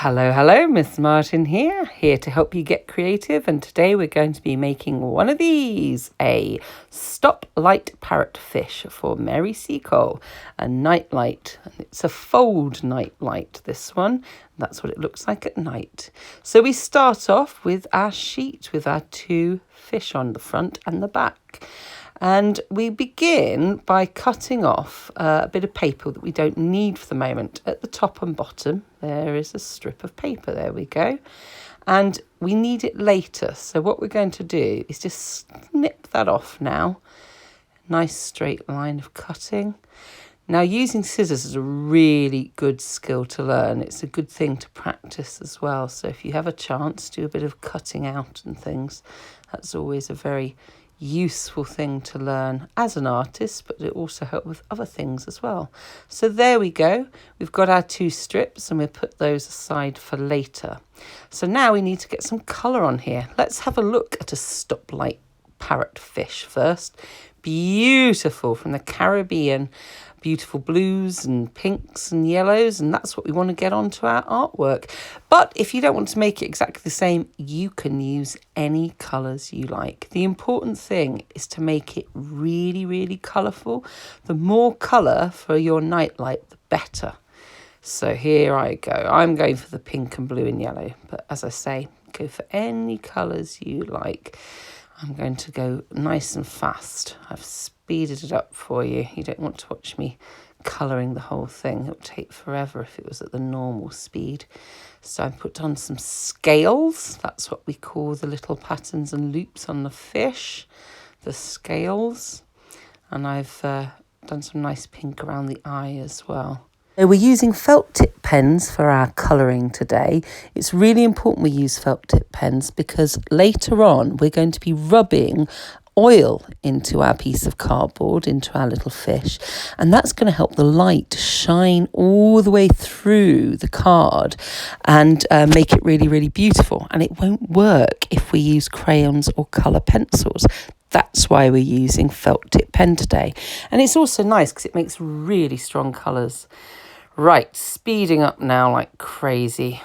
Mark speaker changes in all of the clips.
Speaker 1: Hello, Miss Martin here to help you get creative, and today we're going to be making one of these, a stop light parrotfish for Mary Seacole, a nightlight. It's a fold nightlight, this one. That's what it looks like at night. So we start off with our sheet with our two fish on the front and the back. And we begin by cutting off a bit of paper that we don't need for the moment. At the top and bottom, there is a strip of paper. There we go. And we need it later. So what we're going to do is just snip that off now. Nice straight line of cutting. Now, using scissors is a really good skill to learn. It's a good thing to practice as well. So if you have a chance, do a bit of cutting out and things. That's always a very useful thing to learn as an artist, but it also helps with other things as well. So there we go. We've got our two strips and we'll put those aside for later. So now we need to get some colour on here. Let's have a look at a stoplight parrotfish first. Beautiful, from the Caribbean. Beautiful blues and pinks and yellows, and that's what we want to get onto our artwork. But if you don't want to make it exactly the same, you can use any colours you like. The important thing is to make it really, really colourful. The more colour for your nightlight, the better. So here I go. I'm going for the pink and blue and yellow, but as I say, go for any colours you like. I'm going to go nice and fast. I've speeded it up for you. You don't want to watch me colouring the whole thing. It would take forever if it was at the normal speed. So I put on some scales. That's what we call the little patterns and loops on the fish, the scales. And I've done some nice pink around the eye as well. So we're using felt tip pens for our colouring today. It's really important we use felt tip pens because later on we're going to be rubbing oil into our piece of cardboard, into our little fish, and that's going to help the light shine all the way through the card and make it really, really beautiful. And it won't work if we use crayons or colour pencils. That's why we're using felt tip pen today. And it's also nice because it makes really strong colours. Right, speeding up now like crazy.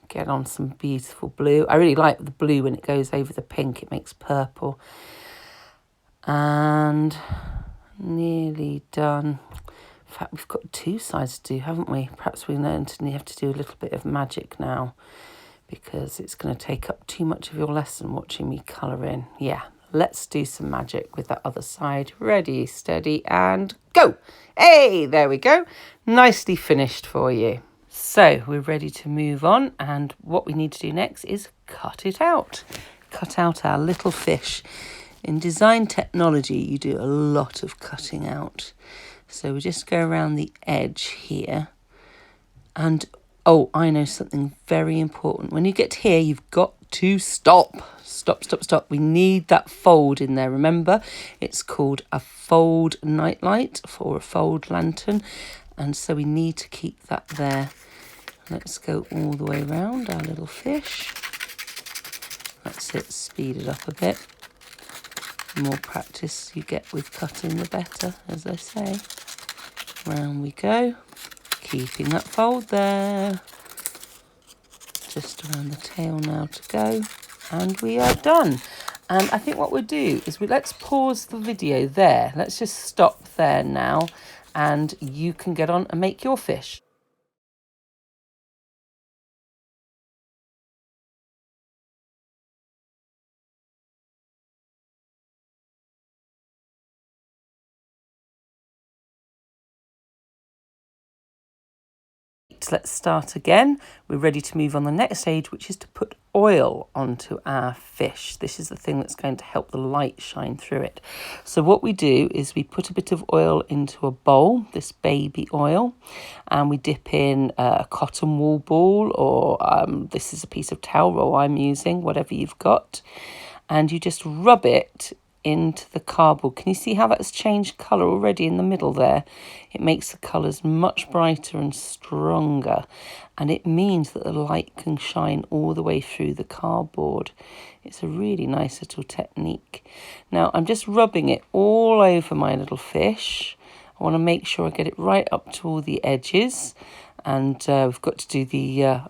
Speaker 1: Get on some beautiful blue. I really like the blue when it goes over the pink. It makes purple. And nearly done. In fact, we've got two sides to do, haven't we? Perhaps we have to do a little bit of magic now because it's going to take up too much of your lesson watching me colour in. Yeah, let's do some magic with that other side. Ready, steady, and go. Hey, there we go. Nicely finished for you. So we're ready to move on, and what we need to do next is cut it out. Cut out our little fish. In design technology, you do a lot of cutting out. So we just go around the edge here. And, oh, I know something very important. When you get here, you've got to stop. Stop. We need that fold in there. Remember, it's called a fold nightlight or a fold lantern. And so we need to keep that there. Let's go all the way around our little fish. That's it, speed it up a bit. The more practice you get with cutting, the better, as they say. Round we go, keeping that fold there. Just around the tail now to go, and we are done. And I think what we'll do is let's pause the video there. Let's just stop there now, and you can get on and make your fish. Let's start again. We're ready to move on the next stage, which is to put oil onto our fish. This is the thing that's going to help the light shine through it. So what we do is we put a bit of oil into a bowl, this baby oil, and we dip in a cotton wool ball, or this is a piece of towel roll I'm using, whatever you've got, and you just rub it into the cardboard. Can you see how that's changed colour already in the middle there? It makes the colours much brighter and stronger, and it means that the light can shine all the way through the cardboard. It's a really nice little technique. Now I'm just rubbing it all over my little fish. I want to make sure I get it right up to all the edges, and we've got to do the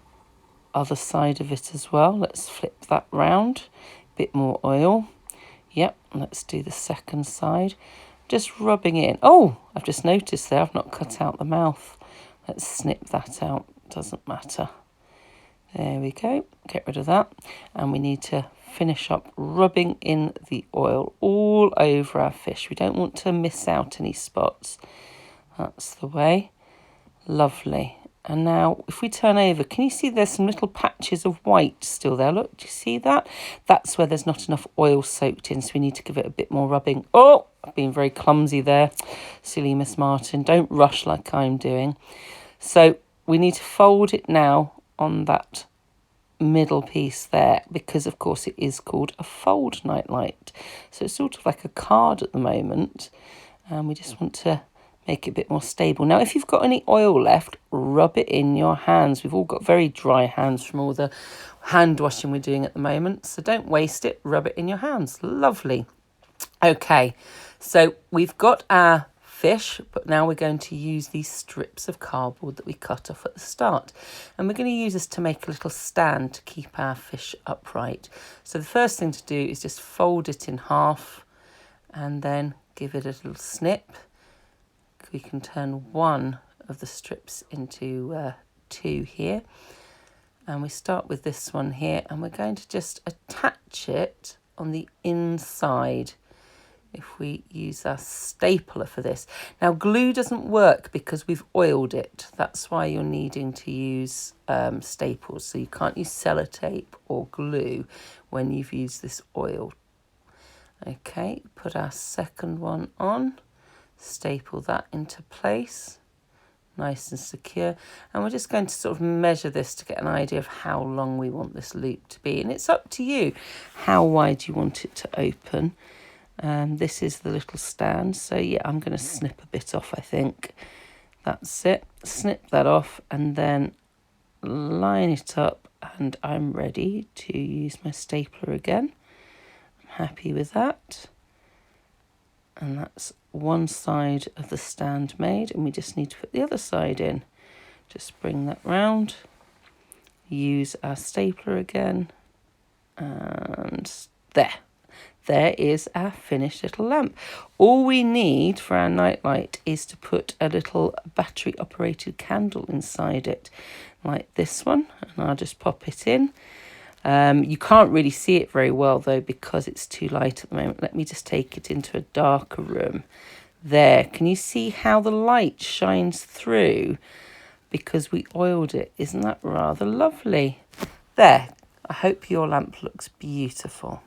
Speaker 1: other side of it as well. Let's flip that round. Bit more oil. Yep, let's do the second side. Just rubbing in. Oh, I've just noticed there I've not cut out the mouth. Let's snip that out. Doesn't matter. There we go. Get rid of that. And we need to finish up rubbing in the oil all over our fish. We don't want to miss out any spots. That's the way. Lovely. And now if we turn over, can you see there's some little patches of white still there? Look, do you see that? That's where there's not enough oil soaked in, so we need to give it a bit more rubbing. Oh, I've been very clumsy there. Silly Miss Martin. Don't rush like I'm doing. So we need to fold it now on that middle piece there, because of course it is called a fold nightlight. So it's sort of like a card at the moment, and we just want to make it a bit more stable. Now, if you've got any oil left, rub it in your hands. We've all got very dry hands from all the hand washing we're doing at the moment, so don't waste it. Rub it in your hands. Lovely. Okay, so we've got our fish, but now we're going to use these strips of cardboard that we cut off at the start, and we're going to use this to make a little stand to keep our fish upright. So the first thing to do is just fold it in half and then give it a little snip. We can turn one of the strips into two here, and we start with this one here, and we're going to just attach it on the inside if we use our stapler for this. Now, glue doesn't work because we've oiled it. That's why you're needing to use staples. So you can't use sellotape or glue when you've used this oil. Okay, put our second one on, staple that into place, nice and secure. And we're just going to sort of measure this to get an idea of how long we want this loop to be. And it's up to you how wide you want it to open. This is the little stand, so yeah, I'm going to snip a bit off, I think. That's it. Snip that off and then line it up, and I'm ready to use my stapler again. I'm happy with that. And that's one side of the stand made, and we just need to put the other side in. Just bring that round, use our stapler again, and there is our finished little lamp. All we need for our nightlight is to put a little battery operated candle inside it, like this one, and I'll just pop it in. You can't really see it very well though because it's too light at the moment. Let me just take it into a darker room. There, can you see how the light shines through because we oiled it? Isn't that rather lovely? There, I hope your lamp looks beautiful.